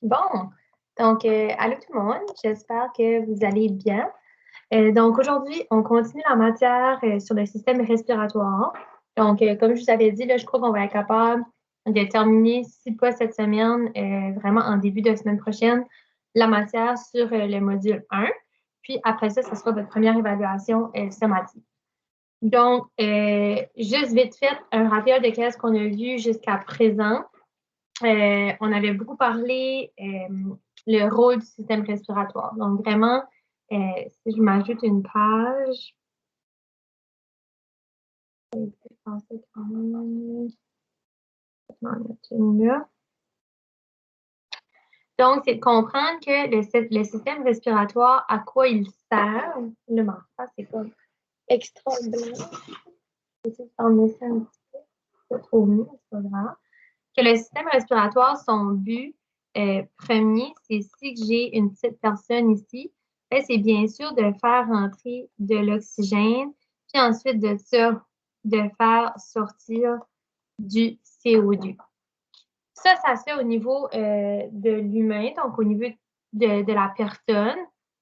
Bon, donc, allô tout le monde, j'espère que vous allez bien. Donc, aujourd'hui, on continue la matière sur le système respiratoire. Donc, comme je vous avais dit, là, je crois qu'on va être capable de terminer, si pas cette semaine, vraiment en début de semaine prochaine, la matière sur le module 1. Puis après ça, ce sera votre première évaluation somatique. Donc, juste vite fait, un rappel de qu'est-ce qu'on a vu jusqu'à présent. On avait beaucoup parlé le rôle du système respiratoire. Donc, vraiment, si je m'ajoute une page, je vais penser quand même. Je vais en mettre une là. Donc, c'est de comprendre que le système respiratoire, à quoi il sert. Là, ma face, c'est pas extra blanc. Je vais essayer de faire un petit peu. Pas trop mieux, c'est pas grave. Que le système respiratoire, son but premier, c'est si j'ai une petite personne ici, c'est bien sûr de faire rentrer de l'oxygène, puis ensuite de ça, de faire sortir du CO2. Ça se fait au niveau de l'humain, donc au niveau de la personne,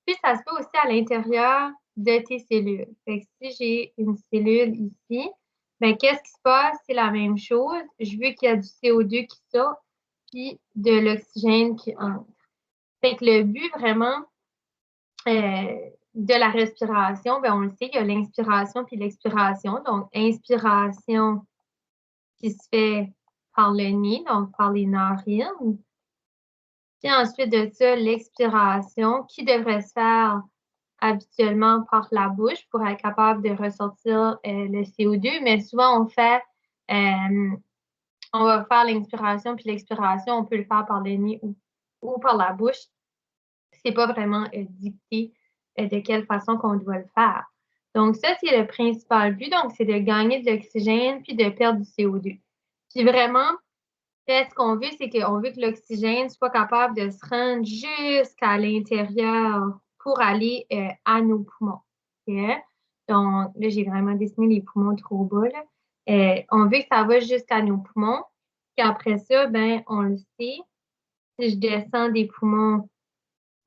puis ça se fait aussi à l'intérieur de tes cellules. Fait que si j'ai une cellule ici, ben, qu'est-ce qui se passe? C'est la même chose. Je veux qu'il y a du CO2 qui sort, puis de l'oxygène qui entre. Fait que le but vraiment de la respiration, ben, on le sait, il y a l'inspiration puis l'expiration. Donc, inspiration qui se fait par le nez, donc par les narines. Puis ensuite de ça, l'expiration qui devrait se faire habituellement par la bouche pour être capable de ressortir le CO2, mais souvent on va faire l'inspiration puis l'expiration, on peut le faire par le nez ou par la bouche. C'est pas vraiment dicté de quelle façon qu'on doit le faire. Donc ça, c'est le principal but. Donc, c'est de gagner de l'oxygène puis de perdre du CO2. Puis vraiment, ce qu'on veut, c'est qu'on veut que l'oxygène soit capable de se rendre jusqu'à l'intérieur pour aller à nos poumons. Okay? Donc, là, j'ai vraiment dessiné les poumons trop bas. On veut que ça va jusqu'à nos poumons. Puis après ça, ben, on le sait. Si je descends des poumons,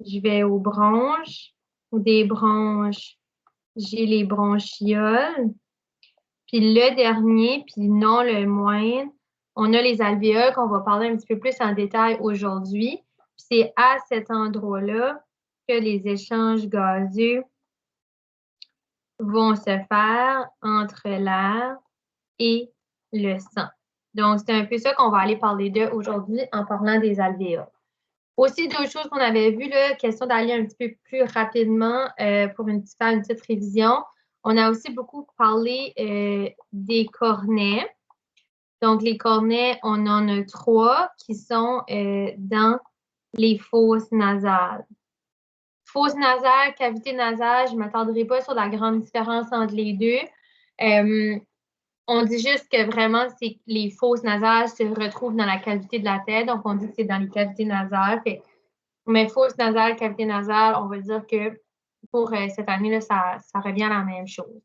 je vais aux bronches. Ou des bronches, j'ai les bronchioles. Puis le dernier, puis non le moindre, on a les alvéoles qu'on va parler un petit peu plus en détail aujourd'hui. C'est à cet endroit-là que les échanges gazeux vont se faire entre l'air et le sang. Donc, c'est un peu ça qu'on va aller parler d'eux aujourd'hui en parlant des alvéoles. Aussi, d'autres choses qu'on avait vues, là, question d'aller un petit peu plus rapidement pour faire une petite révision. On a aussi beaucoup parlé des cornets. Donc, les cornets, on en a 3 qui sont dans les fosses nasales. Fosse nasale, cavité nasale, je ne m'attendrai pas sur la grande différence entre les deux. On dit juste que vraiment, c'est les fosses nasales se retrouvent dans la cavité de la tête. Donc, on dit que c'est dans les cavités nasales. Mais fosse nasale, cavité nasale, on va dire que pour cette année-là, ça revient à la même chose.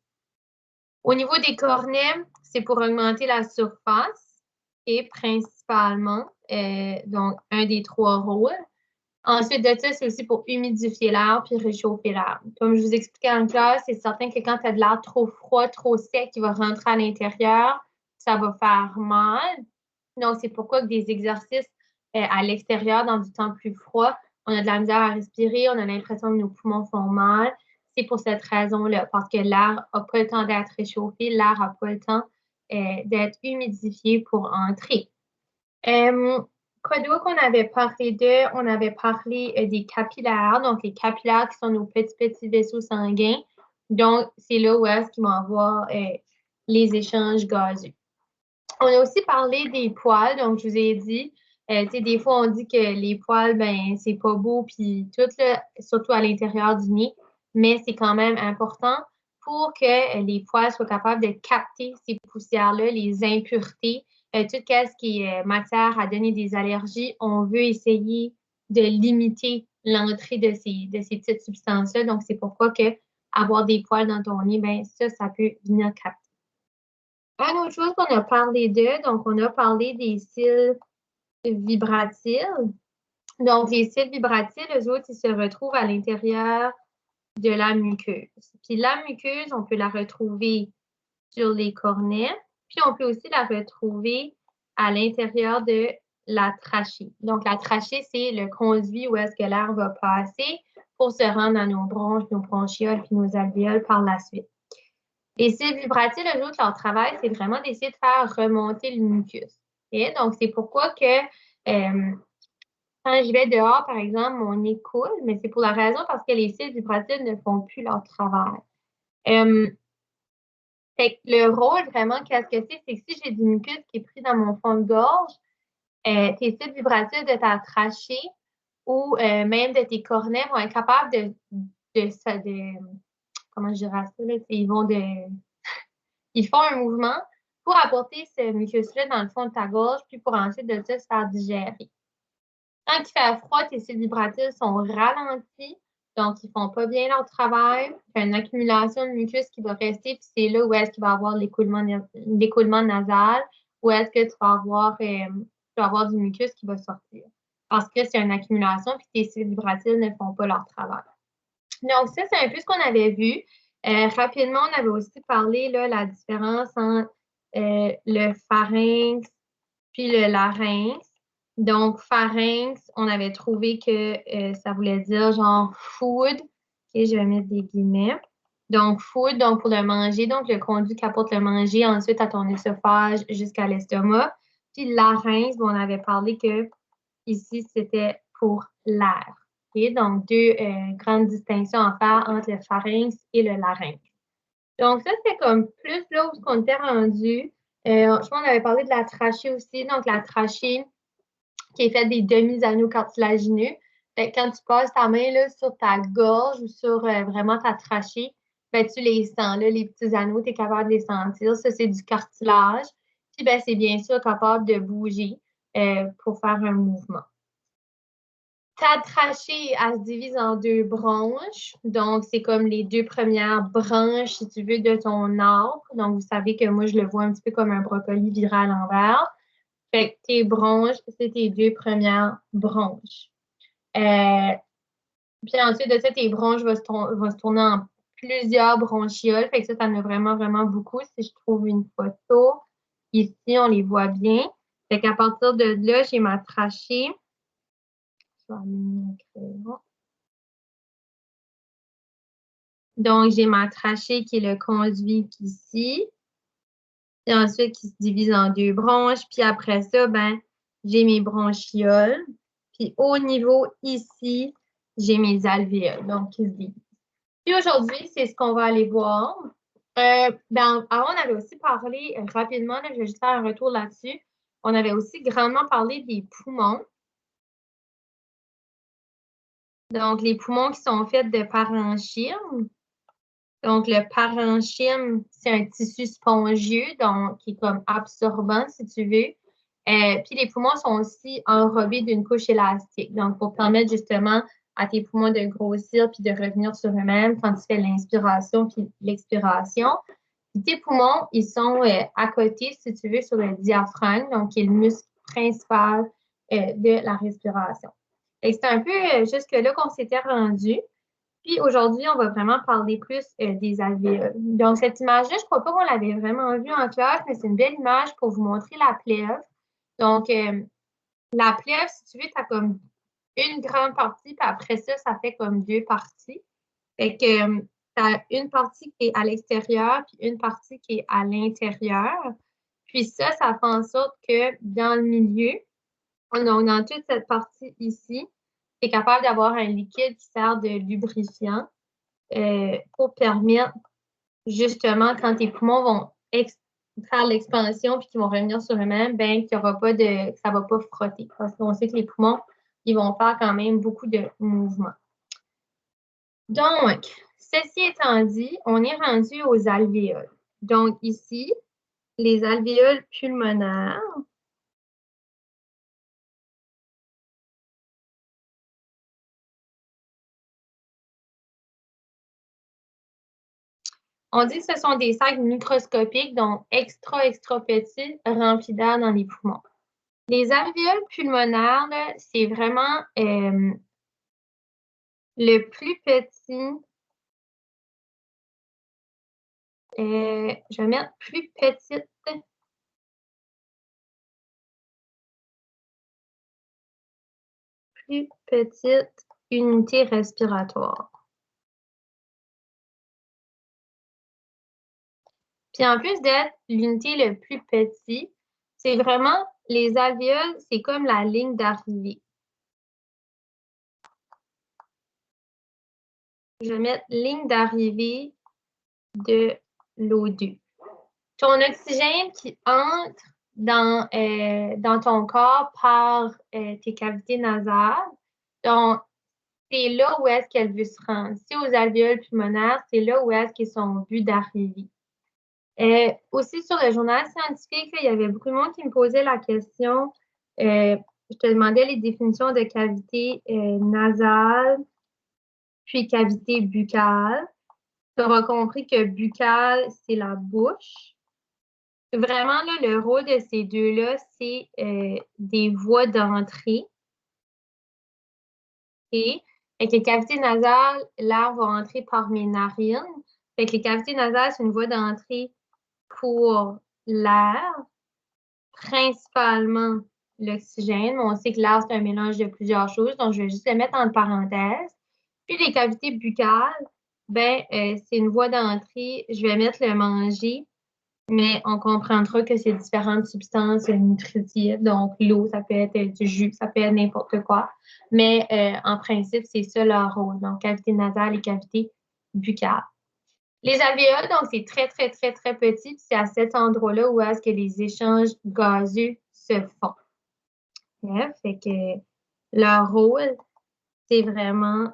Au niveau des cornets, c'est pour augmenter la surface et principalement, donc, un des 3 rôles. Ensuite de ça, c'est aussi pour humidifier l'air puis réchauffer l'air. Comme je vous expliquais en classe, c'est certain que quand tu as de l'air trop froid, trop sec qui va rentrer à l'intérieur, ça va faire mal. Donc, c'est pourquoi que des exercices à l'extérieur, dans du temps plus froid, on a de la misère à respirer, on a l'impression que nos poumons font mal. C'est pour cette raison-là, parce que l'air n'a pas le temps d'être réchauffé, l'air n'a pas le temps d'être humidifié pour entrer. Quoi d'autre qu'on avait parlé d'eux? On avait parlé des capillaires. Donc, les capillaires qui sont nos petits vaisseaux sanguins. Donc, c'est là où est-ce qu'ils vont avoir les échanges gazeux. On a aussi parlé des poils. Donc, je vous ai dit, des fois, on dit que les poils, ben, c'est pas beau, puis tout, là, surtout à l'intérieur du nez. Mais c'est quand même important pour que les poils soient capables de capter ces poussières-là, les impuretés, tout ce qui est matière à donner des allergies. On veut essayer de limiter l'entrée de ces petites substances-là. Donc, c'est pourquoi que avoir des poils dans ton nez, ben, ça peut venir capter. Une autre chose qu'on a parlé d'eux, donc on a parlé des cils vibratiles. Donc, les cils vibratiles, eux autres, ils se retrouvent à l'intérieur de la muqueuse. Puis la muqueuse, on peut la retrouver sur les cornets, puis on peut aussi la retrouver à l'intérieur de la trachée. Donc, la trachée, c'est le conduit où est-ce que l'air va passer pour se rendre à nos bronches, nos bronchioles, puis nos alvéoles par la suite. Les cils vibratiles, eux autres, leur travail, c'est vraiment d'essayer de faire remonter le mucus. Okay? Donc, c'est pourquoi que quand je vais dehors, par exemple, mon nez coule, mais c'est pour la raison parce que les cils vibratiles ne font plus leur travail. Fait que le rôle, vraiment, qu'est-ce que c'est que si j'ai du mucus qui est pris dans mon fond de gorge, tes cils vibratiles de ta trachée ou même de tes cornets vont être capables comment je dirais ça, là, ils font un mouvement pour apporter ce mucus-là dans le fond de ta gorge, puis pour ensuite de ça se faire digérer. Quand il fait froid, tes cils vibratiles sont ralentis, donc ils ne font pas bien leur travail. Il y a une accumulation de mucus qui va rester, puis c'est là où est-ce qu'il va y avoir l'écoulement nasal, où est-ce que tu vas avoir du mucus qui va sortir. Parce que c'est une accumulation, puis tes cils vibratiles ne font pas leur travail. Donc, ça, c'est un peu ce qu'on avait vu. Rapidement, on avait aussi parlé là, la différence entre le pharynx puis le larynx. Donc, pharynx, on avait trouvé que ça voulait dire genre food. OK, je vais mettre des guillemets. Donc, food, donc pour le manger, donc le conduit qui apporte le manger ensuite à ton œsophage jusqu'à l'estomac. Puis larynx, on avait parlé que ici, c'était pour l'air. Okay? Donc, deux grandes distinctions à faire entre le pharynx et le larynx. Donc, ça, c'est comme plus là où on était rendu. Je pense qu'on avait parlé de la trachée aussi. Donc, la trachée qui est faite des demi-anneaux cartilagineux. Fait que quand tu passes ta main là, sur ta gorge ou sur vraiment ta trachée, ben, tu les sens, là, les petits anneaux, tu es capable de les sentir. Ça, c'est du cartilage. Puis, ben, c'est bien sûr capable de bouger pour faire un mouvement. Ta trachée, elle se divise en deux branches. Donc, c'est comme les deux premières branches, si tu veux, de ton arbre. Donc, vous savez que moi, je le vois un petit peu comme un brocoli viré à l'envers. Fait que tes bronches, c'est tes deux premières bronches. Puis ensuite de ça, tes bronches vont se tourner en plusieurs bronchioles. Fait que ça en a vraiment, vraiment beaucoup. Si je trouve une photo, ici, on les voit bien. Fait qu'à partir de là, j'ai ma trachée. Je vais allumer mon crayon. Donc, j'ai ma trachée qui est le conduit ici. Et ensuite, qui se divise en deux branches. Puis après ça, ben, j'ai mes bronchioles. Puis au niveau ici, j'ai mes alvéoles, donc qui se divisent. Puis aujourd'hui, c'est ce qu'on va aller voir. Avant, on avait aussi parlé rapidement, là, je vais juste faire un retour là-dessus. On avait aussi grandement parlé des poumons. Donc, les poumons qui sont faits de parenchyme. Donc, le parenchyme, c'est un tissu spongieux, donc qui est comme absorbant, si tu veux. Puis les poumons sont aussi enrobés d'une couche élastique. Donc, pour permettre justement à tes poumons de grossir puis de revenir sur eux-mêmes quand tu fais l'inspiration puis l'expiration. Puis tes poumons, ils sont à côté, si tu veux, sur le diaphragme, donc qui est le muscle principal de la respiration. Et c'est un peu jusque-là qu'on s'était rendu. Puis aujourd'hui, on va vraiment parler plus des alvéoles. Donc, cette image-là, je ne crois pas qu'on l'avait vraiment vue en classe, mais c'est une belle image pour vous montrer la plèvre. Donc, la plèvre, si tu veux, tu as comme une grande partie, puis après ça, ça fait comme deux parties. Fait que tu as une partie qui est à l'extérieur, puis une partie qui est à l'intérieur. Puis ça fait en sorte que dans le milieu, donc dans toute cette partie ici, tu es capable d'avoir un liquide qui sert de lubrifiant pour permettre justement quand tes poumons vont faire l'expansion puis qu'ils vont revenir sur eux-mêmes, ben qu'il y aura pas que ça va pas frotter. Parce qu'on sait que les poumons, ils vont faire quand même beaucoup de mouvements. Donc, ceci étant dit, on est rendu aux alvéoles. Donc ici, les alvéoles pulmonaires. On dit que ce sont des sacs microscopiques, donc extra petits, remplis d'air dans les poumons. Les alvéoles pulmonaires, c'est vraiment le plus petit. Je vais mettre plus petite. Plus petite unité respiratoire. Puis en plus d'être l'unité le plus petit, c'est vraiment les alvéoles, c'est comme la ligne d'arrivée. Je vais mettre ligne d'arrivée de l'O2. Ton oxygène qui entre dans ton corps par tes cavités nasales, donc c'est là où est-ce qu'elle veut se rendre. Si aux alvéoles pulmonaires, c'est là où est-ce qu'ils sont but d'arrivée. Aussi, sur le journal scientifique, il y avait beaucoup de monde qui me posait la question. Je te demandais les définitions de cavité nasale, puis cavité buccale. Tu auras compris que buccale, c'est la bouche. Vraiment, là, le rôle de ces deux-là, c'est des voies d'entrée. Et avec les cavités nasales, l'air va entrer par mes narines. Avec les cavités nasales, c'est une voie d'entrée pour l'air, principalement l'oxygène. On sait que l'air, c'est un mélange de plusieurs choses, donc je vais juste le mettre en parenthèse. Puis les cavités buccales, c'est une voie d'entrée. Je vais mettre le manger, mais on comprendra que c'est différentes substances nutritives. Donc, l'eau, ça peut être du jus, ça peut être n'importe quoi. Mais en principe, c'est ça leur rôle. Donc, cavité nasale et cavité buccale. Les alvéoles, donc, c'est très, très, très, très petit. C'est à cet endroit-là où est-ce que les échanges gazeux se font. Ouais, fait que leur rôle, c'est vraiment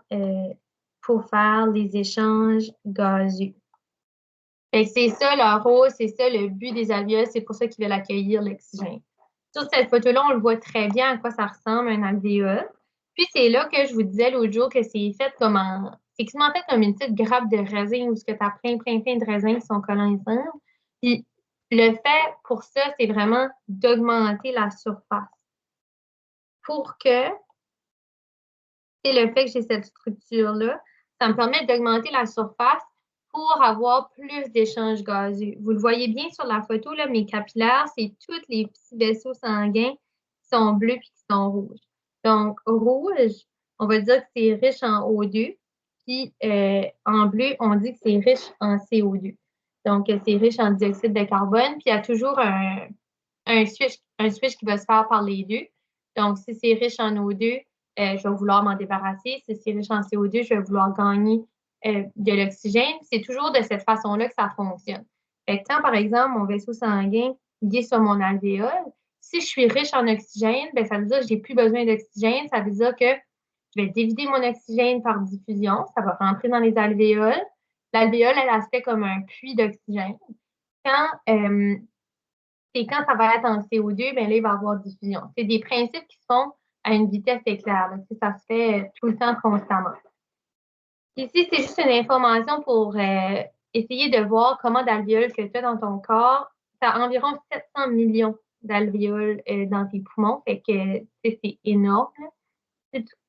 pour faire les échanges gazeux. Fait que c'est ça leur rôle, c'est ça le but des alvéoles, c'est pour ça qu'ils veulent accueillir l'oxygène. Sur cette photo-là, on le voit très bien à quoi ça ressemble un alvéole. Puis c'est là que je vous disais l'autre jour que c'est fait comme c'est quasiment fait comme une petite grappe de raisin où tu as plein, plein, plein de raisins qui sont collés ensemble. Puis le fait pour ça, c'est vraiment d'augmenter la surface. Pour que, c'est le fait que j'ai cette structure-là, ça me permet d'augmenter la surface pour avoir plus d'échanges gazeux. Vous le voyez bien sur la photo, là, mes capillaires, c'est tous les petits vaisseaux sanguins qui sont bleus et qui sont rouges. Donc, rouge, on va dire que c'est riche en O2, puis en bleu, on dit que c'est riche en CO2. Donc, c'est riche en dioxyde de carbone, puis il y a toujours un switch qui va se faire par les deux. Donc, si c'est riche en O2, je vais vouloir m'en débarrasser. Si c'est riche en CO2, je vais vouloir gagner de l'oxygène. C'est toujours de cette façon-là que ça fonctionne. Fait que quand, par exemple, mon vaisseau sanguin est sur mon alvéole, si je suis riche en oxygène, ça veut dire que je n'ai plus besoin d'oxygène. Ça veut dire que je vais dévider mon oxygène par diffusion. Ça va rentrer dans les alvéoles. L'alvéole, elle se fait comme un puits d'oxygène. Quand ça va être en CO2, là, il va y avoir diffusion. C'est des principes qui se font à une vitesse éclair. Là, ça se fait tout le temps constamment. Ici, c'est juste une information pour essayer de voir comment d'alvéoles que tu as dans ton corps. Tu as environ 700 millions d'alvéoles dans tes poumons. Fait que c'est énorme.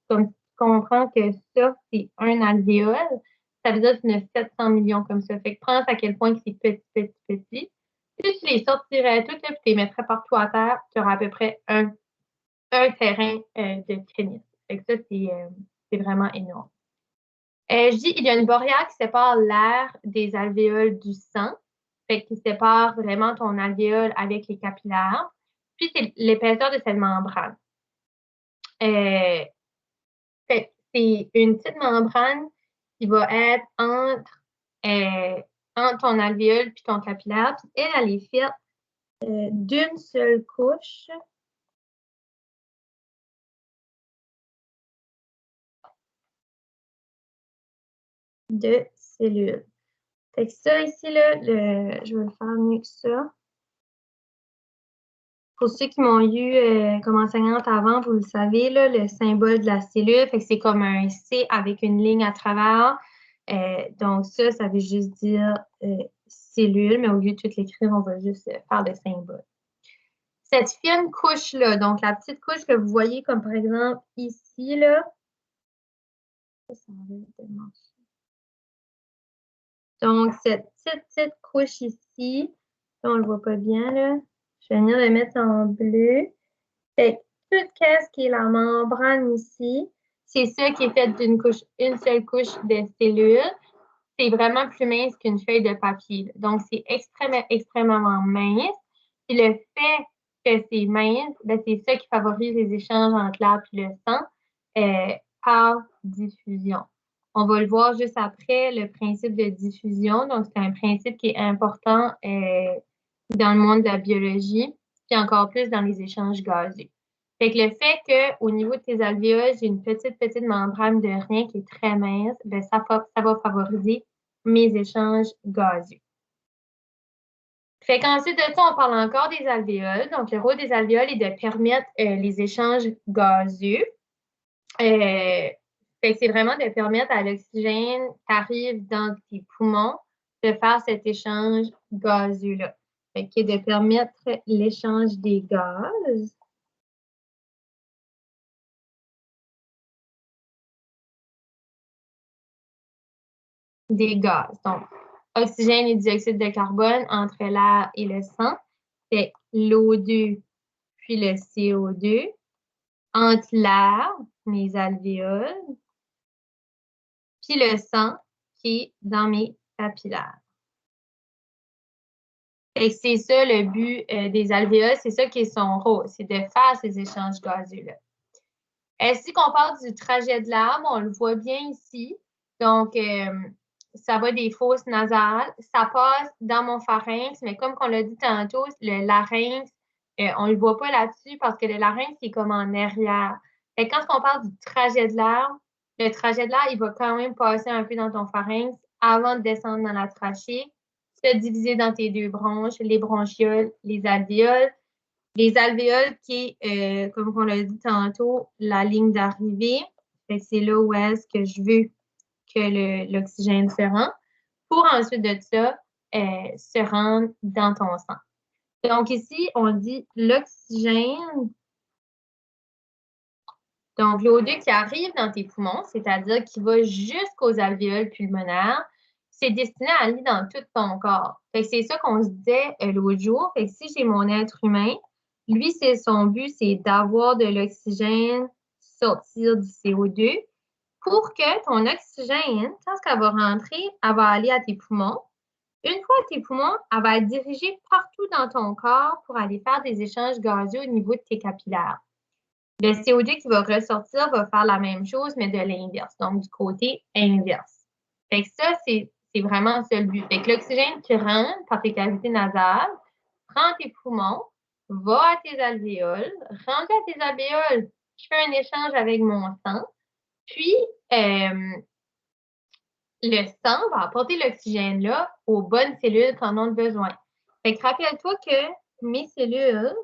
Comme tu comprends que ça, c'est un alvéole, ça veut dire qu'il y en a 700 millions comme ça. Fait que pense à quel point c'est petit, petit, petit. Si tu les sortirais toutes, et tu les mettrais partout à terre, tu auras à peu près un terrain de tennis. Fait que ça, c'est vraiment énorme. Je dis, il y a une barrière qui sépare l'air des alvéoles du sang, fait qui sépare vraiment ton alvéole avec les capillaires. Puis, c'est l'épaisseur de cette membrane. C'est une petite membrane qui va être entre ton alvéole puis ton capillaire. Puis elle est faite d'une seule couche de cellules. Fait que ça ici, là, je vais le faire mieux que ça. Pour ceux qui m'ont eu comme enseignante avant, vous le savez, là, le symbole de la cellule, fait que c'est comme un C avec une ligne à travers. Donc ça veut juste dire cellule, mais au lieu de tout l'écrire, on va juste faire le symbole. cette fine couche-là, donc la petite couche que vous voyez comme par exemple ici, là. Donc, cette petite couche ici, on ne le voit pas bien, là. Je vais venir le mettre en bleu. Fait que tout ce qui est la membrane ici, c'est ça qui est fait une seule couche de cellules. C'est vraiment plus mince qu'une feuille de papier. Donc, c'est extrêmement mince. Et le fait que c'est mince, ben, c'est ça qui favorise les échanges entre l'air et le sang par diffusion. On va le voir juste après, le principe de diffusion. Donc, c'est un principe qui est important dans le monde de la biologie, puis encore plus dans les échanges gazeux. Fait que le fait qu'au niveau de tes alvéoles, j'ai une petite membrane de rien qui est très mince, ben ça va favoriser mes échanges gazeux. Fait qu'ensuite de ça, on parle encore des alvéoles. Donc, le rôle des alvéoles est de permettre les échanges gazeux. Fait que c'est vraiment de permettre à l'oxygène qui arrive dans tes poumons de faire cet échange gazeux-là. Fait que de permettre l'échange des gaz. Des gaz. Donc, oxygène et dioxyde de carbone entre l'air et le sang. C'est l'O2 puis le CO2 entre l'air, mes alvéoles, puis le sang qui est dans mes capillaires. Et c'est ça le but des alvéoles, c'est ça qui est son rôle, c'est de faire ces échanges gazeux-là. Ainsi qu'on parle du trajet de l'air, on le voit bien ici. Donc, ça va des fosses nasales, ça passe dans mon pharynx, mais comme on l'a dit tantôt, le larynx, on ne le voit pas là-dessus parce que le larynx est comme en arrière. Et quand on parle du trajet de l'air, le trajet de l'air, il va quand même passer un peu dans ton pharynx avant de descendre dans la trachée, se diviser dans tes deux bronches, les bronchioles, les alvéoles. Les alvéoles qui est, comme on l'a dit tantôt, la ligne d'arrivée. C'est là où est-ce que je veux que l'oxygène se rende pour ensuite de ça se rendre dans ton sang. Donc ici, on dit l'oxygène. Donc l'O2 qui arrive dans tes poumons, c'est-à-dire qui va jusqu'aux alvéoles pulmonaires, c'est destiné à aller dans tout ton corps. C'est ça qu'on se disait l'autre jour. Fait que si j'ai mon être humain, lui, son but, c'est d'avoir de l'oxygène sortir du CO2 pour que ton oxygène, quand elle va rentrer, elle va aller à tes poumons. Une fois à tes poumons, elle va être dirigée partout dans ton corps pour aller faire des échanges gazeux au niveau de tes capillaires. Le CO2 qui va ressortir va faire la même chose, mais de l'inverse, donc du côté inverse. Fait que ça, c'est vraiment ça le but. Fait que l'oxygène qui rentre par tes cavités nasales, prend tes poumons, va à tes alvéoles, rentre à tes alvéoles, je fais un échange avec mon sang, puis le sang va apporter l'oxygène là aux bonnes cellules qui en ont besoin. Fait que rappelle-toi que mes cellules,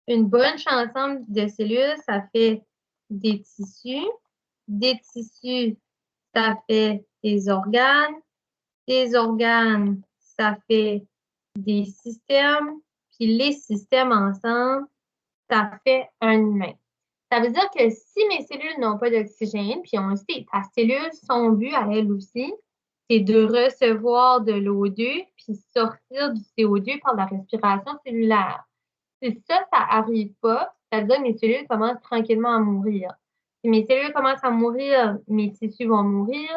une bonne ensemble de cellules, ça fait des tissus. Des tissus, ça fait des organes. Des organes, ça fait des systèmes. Puis les systèmes ensemble, ça fait un humain. Ça veut dire que si mes cellules n'ont pas d'oxygène, puis on le sait, ta cellule, son but à elle aussi, c'est de recevoir de l'O2 puis sortir du CO2 par la respiration cellulaire. Si ça n'arrive pas, ça veut dire que mes cellules commencent tranquillement à mourir. Si mes cellules commencent à mourir, mes tissus vont mourir.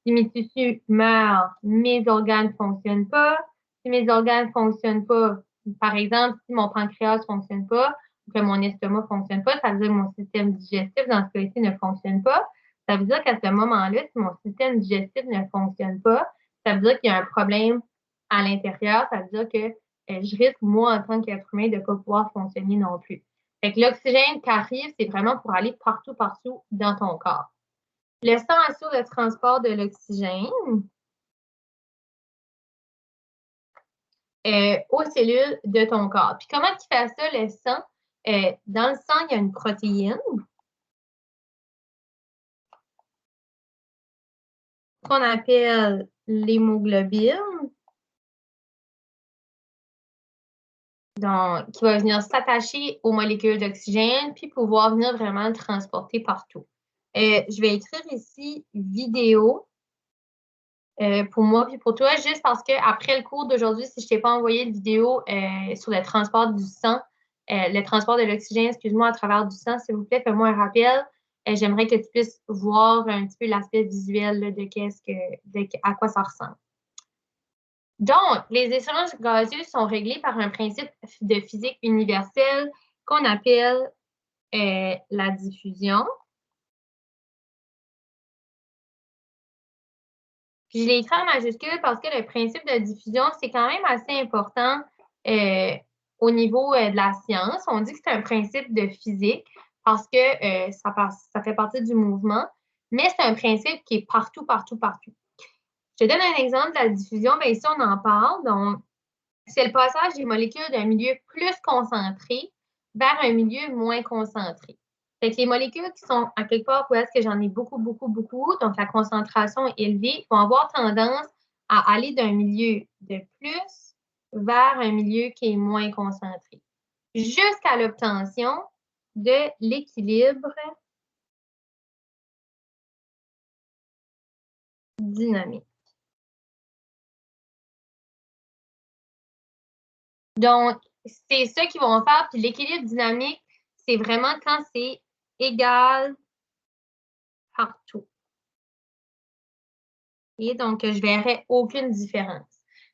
Si mes tissus meurent, mes organes ne fonctionnent pas. Si mes organes ne fonctionnent pas, par exemple, si mon pancréas ne fonctionne pas, ou que mon estomac ne fonctionne pas, ça veut dire que mon système digestif, dans ce cas-ci, ne fonctionne pas. Ça veut dire qu'à ce moment-là, si mon système digestif ne fonctionne pas, ça veut dire qu'il y a un problème à l'intérieur. Ça veut dire que je risque, moi, en tant qu'être humain, de ne pas pouvoir fonctionner non plus. Fait que l'oxygène qui arrive, c'est vraiment pour aller partout dans ton corps. Le sang assure le transport de l'oxygène aux cellules de ton corps. Puis comment tu fais ça, le sang? Dans le sang, il y a une protéine qu'on appelle l'hémoglobine. Donc, qui va venir s'attacher aux molécules d'oxygène, puis pouvoir venir vraiment le transporter partout. Je vais écrire ici vidéo pour moi puis pour toi, juste parce qu'après le cours d'aujourd'hui, si je ne t'ai pas envoyé de vidéo sur le transport du sang, le transport de l'oxygène, excuse-moi, à travers du sang, s'il vous plaît, fais-moi un rappel. J'aimerais que tu puisses voir un petit peu l'aspect visuel là, à quoi ça ressemble. Donc, les échanges gazeux sont réglés par un principe de physique universelle qu'on appelle la diffusion. Puis je l'ai écrit en majuscule parce que le principe de diffusion, c'est quand même assez important au niveau de la science. On dit que c'est un principe de physique parce que ça fait partie du mouvement, mais c'est un principe qui est partout, partout, partout. Je te donne un exemple de la diffusion. Bien, ici, on en parle. Donc, c'est le passage des molécules d'un milieu plus concentré vers un milieu moins concentré. Fait que les molécules qui sont à quelque part où est-ce que j'en ai beaucoup, beaucoup, beaucoup, donc la concentration est élevée, vont avoir tendance à aller d'un milieu de plus vers un milieu qui est moins concentré, jusqu'à l'obtention de l'équilibre dynamique. Donc, c'est ça qu'ils vont faire. Puis l'équilibre dynamique, c'est vraiment quand c'est égal partout. Et donc, je ne verrais aucune différence.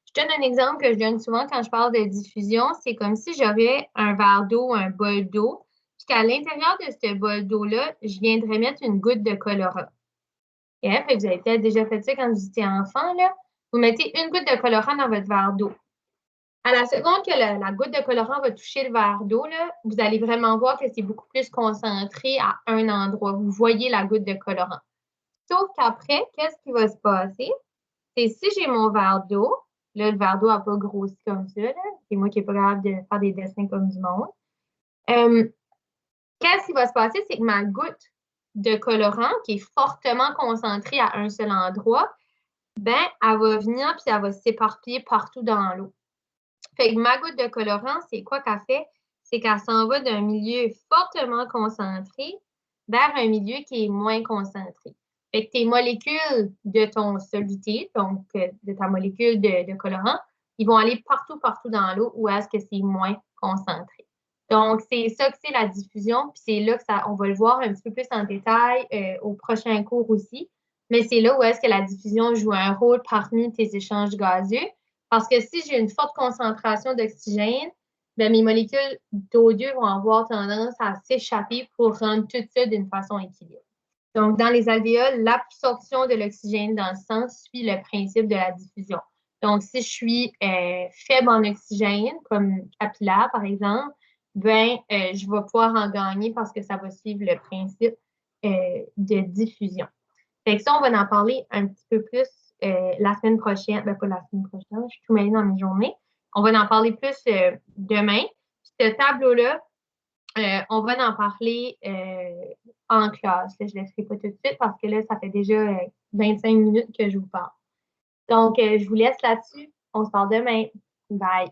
Je donne un exemple que je donne souvent quand je parle de diffusion. C'est comme si j'avais un verre d'eau, un bol d'eau, puis qu'à l'intérieur de ce bol d'eau-là, je viendrais mettre une goutte de colorant. Et vous avez peut-être déjà fait ça quand vous étiez enfant, là. Vous mettez une goutte de colorant dans votre verre d'eau. À la seconde que la goutte de colorant va toucher le verre d'eau, vous allez vraiment voir que c'est beaucoup plus concentré à un endroit. Vous voyez la goutte de colorant. Sauf qu'après, qu'est-ce qui va se passer? C'est si j'ai mon verre d'eau, là, le verre d'eau n'a pas grossi comme ça, c'est moi qui n'ai pas capable de faire des dessins comme du monde. Qu'est-ce qui va se passer? C'est que ma goutte de colorant, qui est fortement concentrée à un seul endroit, ben, elle va venir puis elle va s'éparpiller partout dans l'eau. Fait que ma goutte de colorant, c'est quoi qu'elle fait? C'est qu'elle s'en va d'un milieu fortement concentré vers un milieu qui est moins concentré. Fait que tes molécules de ton soluté, donc de ta molécule de colorant, ils vont aller partout, partout dans l'eau où est-ce que c'est moins concentré. Donc, c'est ça que c'est la diffusion, puis c'est là que on va le voir un petit peu plus en détail au prochain cours aussi. Mais c'est là où est-ce que la diffusion joue un rôle parmi tes échanges gazeux. Parce que si j'ai une forte concentration d'oxygène, ben, mes molécules d'O2 vont avoir tendance à s'échapper pour rendre tout ça d'une façon équilibrée. Donc, dans les alvéoles, l'absorption de l'oxygène dans le sang suit le principe de la diffusion. Donc, si je suis faible en oxygène, comme capillaire par exemple, ben, je vais pouvoir en gagner parce que ça va suivre le principe de diffusion. Fait que ça, on va en parler un petit peu plus la semaine prochaine. Ben, pas la semaine prochaine, je suis tout mêlée dans mes journées. On va en parler plus demain. Ce tableau-là, on va en parler en classe. Là, je ne le ferai pas tout de suite parce que là, ça fait déjà 25 minutes que je vous parle. Donc, je vous laisse là-dessus. On se parle demain. Bye.